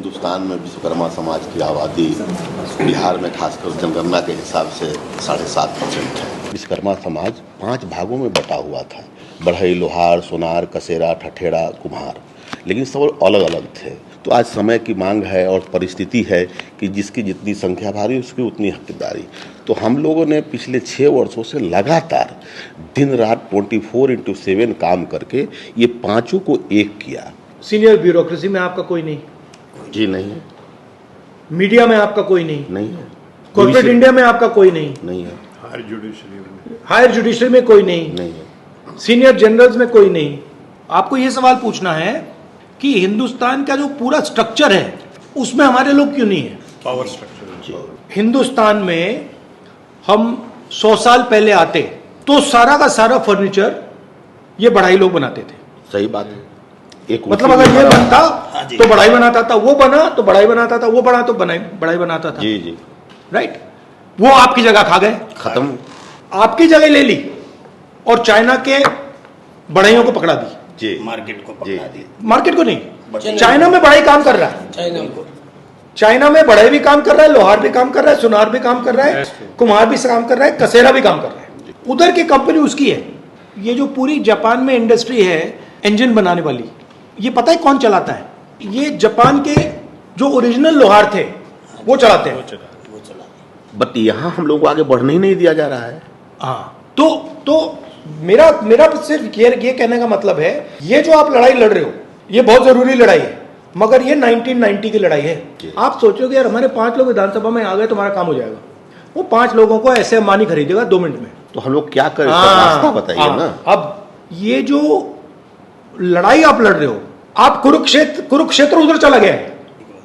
हिंदुस्तान में विश्वकर्मा समाज की आबादी बिहार में खासकर जनगणना के हिसाब से 7.5% है। विश्वकर्मा समाज 5 भागों में बटा हुआ था। बढ़ई, लोहार, सोनार, कसेरा, ठठेरा, कुम्हार, लेकिन सब अलग अलग थे। तो आज समय की मांग है और परिस्थिति है कि जिसकी जितनी संख्या भारी उसकी उतनी हकदारी। तो हम लोगों ने पिछले 6 वर्षों से लगातार दिन रात 24/7 काम करके ये पांचों को एक किया। सीनियर ब्यूरोक्रेसी में आपका कोई नहीं? जी नहीं है। मीडिया में आपका कोई नहीं? नहीं है। कॉर्पोरेट इंडिया में आपका कोई नहीं? नहीं है। हायर जुडिशरी में कोई नहीं? नहीं है। सीनियर जनरल्स में कोई नहीं? आपको यह सवाल पूछना है कि हिंदुस्तान का जो पूरा स्ट्रक्चर है उसमें हमारे लोग क्यों नहीं है? Power structure. हिंदुस्तान में हम 100 साल पहले आते तो सारा का सारा फर्नीचर ये बढ़ाई लोग बनाते थे। सही बात है। एक मतलब अगर ये बनता तो बढ़ाई बनाता था, वो बना तो बढ़ाई बनाता था, वो बना तो बढ़ाई बनाता था। जी जी। राइट। वो आपकी जगह खा गए, खत्म। आपकी जगह ले ली और चाइना के बढ़ाइयों को पकड़ा दी। जी। मार्केट को पकड़ा दी। मार्केट को नहीं, चाइना में बढ़ाई काम कर रहा है। चाइना में बढ़ाई भी काम कर रहा है, लोहार भी काम कर रहा है, सुनार भी काम कर रहा है, कुम्हार भी काम कर रहा है, कसेरा भी काम कर रहा है। उधर की कंपनी उसकी है। ये जो पूरी जापान में इंडस्ट्री है इंजन बनाने वाली, ये पता है कौन चलाता है? ये जापान के जो ओरिजिनल लोहार थे वो चलाते हैं। बट यहाँ हम लोग को आगे बढ़ने ही नहीं दिया जा रहा है। हाँ, तो मेरा सिर्फ ये कहने का मतलब है, ये जो आप लड़ाई लड़ रहे हो ये बहुत जरूरी लड़ाई है, मगर ये 1990 की लड़ाई है। आप सोचोगे यार हमारे 5 लोग विधानसभा में आ गए तो हमारा काम हो जाएगा। वो 5 लोगों को ऐसे अंबानी खरीदेगा 2 मिनट में। तो हम लोग क्या करें? रास्ता बताइए ना। अब ये जो लड़ाई आप लड़ रहे हो, आप कुरुक्षेत्र उधर चला गया है।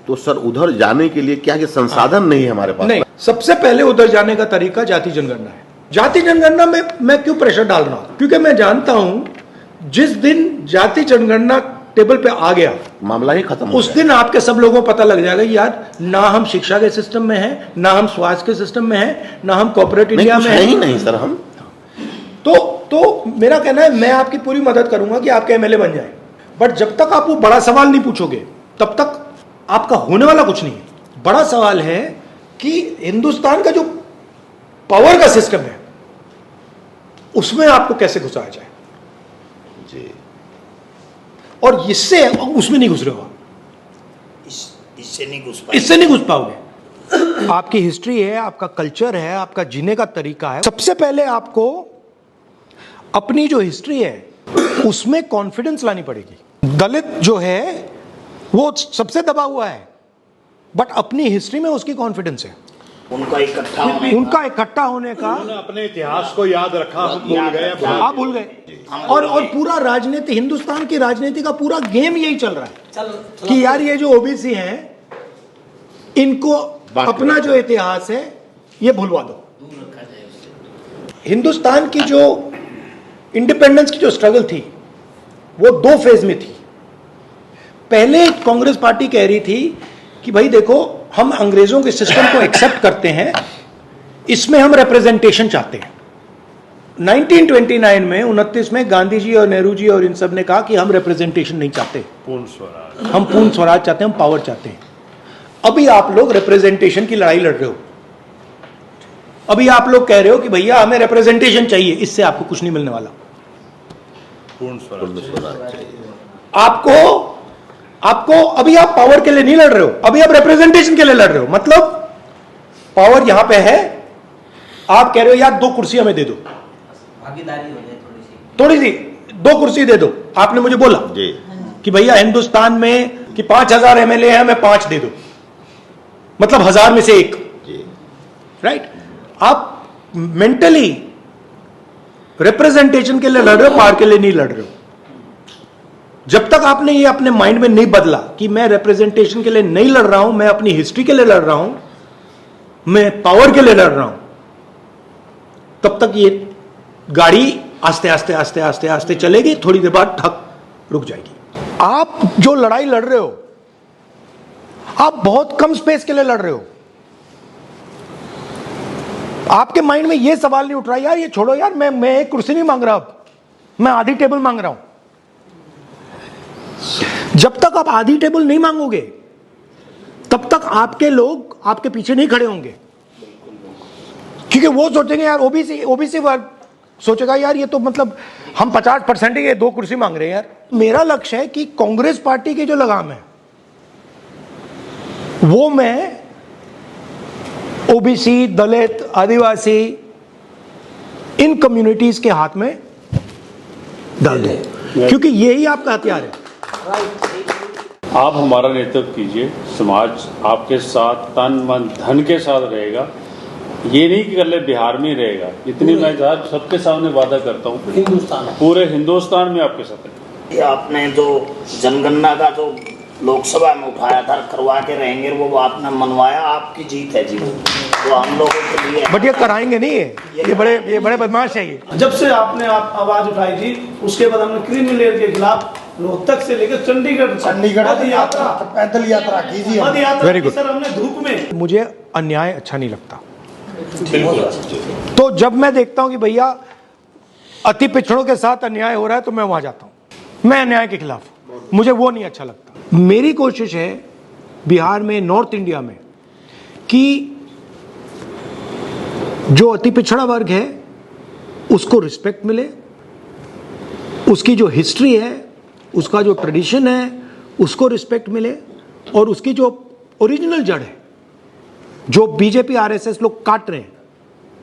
तो सर उधर जाने के लिए क्या ये संसाधन नहीं है हमारे पास? नहीं, सबसे पहले उधर जाने का तरीका जाति जनगणना है। जाति जनगणना में मैं क्यों प्रेशर डाल रहा हूं? क्योंकि मैं जानता हूं जिस दिन जाति जनगणना टेबल पे आ गया मामला ही खत्म। उस दिन आपके सब लोगों को पता लग जाएगा यार, ना हम शिक्षा के सिस्टम में हैं, ना हम स्वास्थ्य के सिस्टम में हैं, ना हम कॉर्पोरेट इंडिया में हैं। नहीं नहीं सर, हम तो मेरा कहना है मैं आपकी पूरी मदद करूंगा कि आपके एमएलए बन जाए, बट जब तक आप वो बड़ा सवाल नहीं पूछोगे तब तक आपका होने वाला कुछ नहीं है। बड़ा सवाल है कि हिंदुस्तान का जो पावर का सिस्टम है उसमें आपको कैसे घुसाया जाए जी। और इससे उसमें नहीं घुस रहे हो, इससे नहीं घुस पाओगे। आपकी हिस्ट्री है, आपका कल्चर है, आपका जीने का तरीका है। सबसे पहले आपको अपनी जो हिस्ट्री है उसमें कॉन्फिडेंस लानी पड़ेगी। दलित जो है वो सबसे दबा हुआ है, बट अपनी हिस्ट्री में उसकी कॉन्फिडेंस है। उनका इकट्ठा होने का अपने इतिहास को याद रखा, हम भूल गए। आप भूल गए। और पूरा राजनीति, हिंदुस्तान की राजनीति का पूरा गेम यही चल रहा है कि यार ये जो ओबीसी हैं इनको अपना जो इतिहास है ये भूलवा दो। हिंदुस्तान की जो इंडिपेंडेंस की जो स्ट्रगल थी वो 2 फेज में थी। पहले कांग्रेस पार्टी कह रही थी कि भाई देखो हम अंग्रेजों के सिस्टम को एक्सेप्ट करते हैं, इसमें हम रिप्रेजेंटेशन चाहते हैं। 1929 में 29 में गांधी जी और नेहरू जी और इन सब ने कहा कि हम रिप्रेजेंटेशन नहीं चाहते, पूर्ण स्वराज, हम पूर्ण स्वराज चाहते हैं, हम पावर चाहते हैं। अभी आप लोग रिप्रेजेंटेशन की लड़ाई लड़ रहे हो। अभी आप लोग कह रहे हो कि भैया हमें रिप्रेजेंटेशन चाहिए, इससे आपको कुछ नहीं मिलने वाला। पूर्ण स्वराज आपको अभी आप पावर के लिए नहीं लड़ रहे हो, अभी आप रिप्रेजेंटेशन के लिए लड़ रहे हो। मतलब पावर यहां पे है, आप कह रहे हो यार 2 कुर्सी हमें दे दो, भागीदारी हो जाए थोड़ी सी 2 कुर्सी दे दो। आपने मुझे बोला जी कि भैया हिंदुस्तान में कि 5000 एमएलए हैं, हमें 5 दे दो, मतलब 1000 में से 1। राइट। आप मेंटली रिप्रेजेंटेशन के लिए लड़ रहे हो, पावर के लिए नहीं लड़ रहे हो। जब तक आपने ये अपने माइंड में नहीं बदला कि मैं रिप्रेजेंटेशन के लिए नहीं लड़ रहा हूं, मैं अपनी हिस्ट्री के लिए लड़ रहा हूं, मैं पावर के लिए लड़ रहा हूं, तब तक ये गाड़ी आस्ते आस्ते आस्ते आस्ते आस्ते चलेगी, थोड़ी देर बाद ठक रुक जाएगी। आप जो लड़ाई लड़ रहे हो आप बहुत कम स्पेस के लिए लड़ रहे हो। आपके माइंड में यह सवाल नहीं उठ रहा यार ये छोड़ो यार, मैं 1 कुर्सी नहीं मांग रहा, अब मैं आधी टेबल मांग रहा हूं। जब तक आप आधी टेबल नहीं मांगोगे तब तक आपके लोग आपके पीछे नहीं खड़े होंगे, क्योंकि वो सोचेंगे यार ओबीसी वर्ग सोचेगा यार ये तो मतलब हम 50% ही 2 कुर्सी मांग रहे हैं यार। मेरा लक्ष्य है कि कांग्रेस पार्टी की जो लगाम है वो मैं ओबीसी, दलित, आदिवासी, इन कम्युनिटीज के हाथ में डाल दूं, क्योंकि यही आपका हथियार है। आप हमारा नेतृत्व कीजिए, समाज आपके साथ तन मन धन के साथ रहेगा। ये नहीं कि कल बिहार में ही रहेगा, इतनी मैं सबके सामने वादा करता हूँ, पूरे हिंदुस्तान में आपके साथ है। ये आपने जो जनगणना का जो लोकसभा में उठाया था करवा के रहेंगे, वो आपने मनवाया, आपकी जीत है जी, वो हम लोगों के लिए। बट ये कराएंगे नहीं है, ये बड़े बदमाश है ये। जब से आपने आवाज उठाई थी उसके बाद हमने क्रीमी लेयर के खिलाफ रोहतक से लेकर चंडीगढ़ पद यात्रा, पैदल यात्रा कीजिए। पद यात्रा Very good. सर हमने धूप में। मुझे अन्याय अच्छा नहीं लगता, तो जब मैं देखता हूं कि भैया अति पिछड़ों के साथ अन्याय हो रहा है तो मैं वहां जाता हूं, मैं अन्याय के खिलाफ, मुझे वो नहीं अच्छा लगता। मेरी कोशिश है बिहार में, नॉर्थ इंडिया में, कि जो अति पिछड़ा वर्ग है उसको रिस्पेक्ट मिले, उसकी जो हिस्ट्री है, उसका जो ट्रेडिशन है उसको रिस्पेक्ट मिले, और उसकी जो ओरिजिनल जड़ है जो बीजेपी आरएसएस लोग काट रहे हैं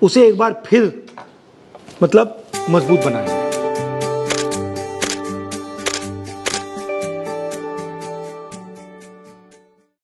उसे एक बार फिर मतलब मजबूत बनाए।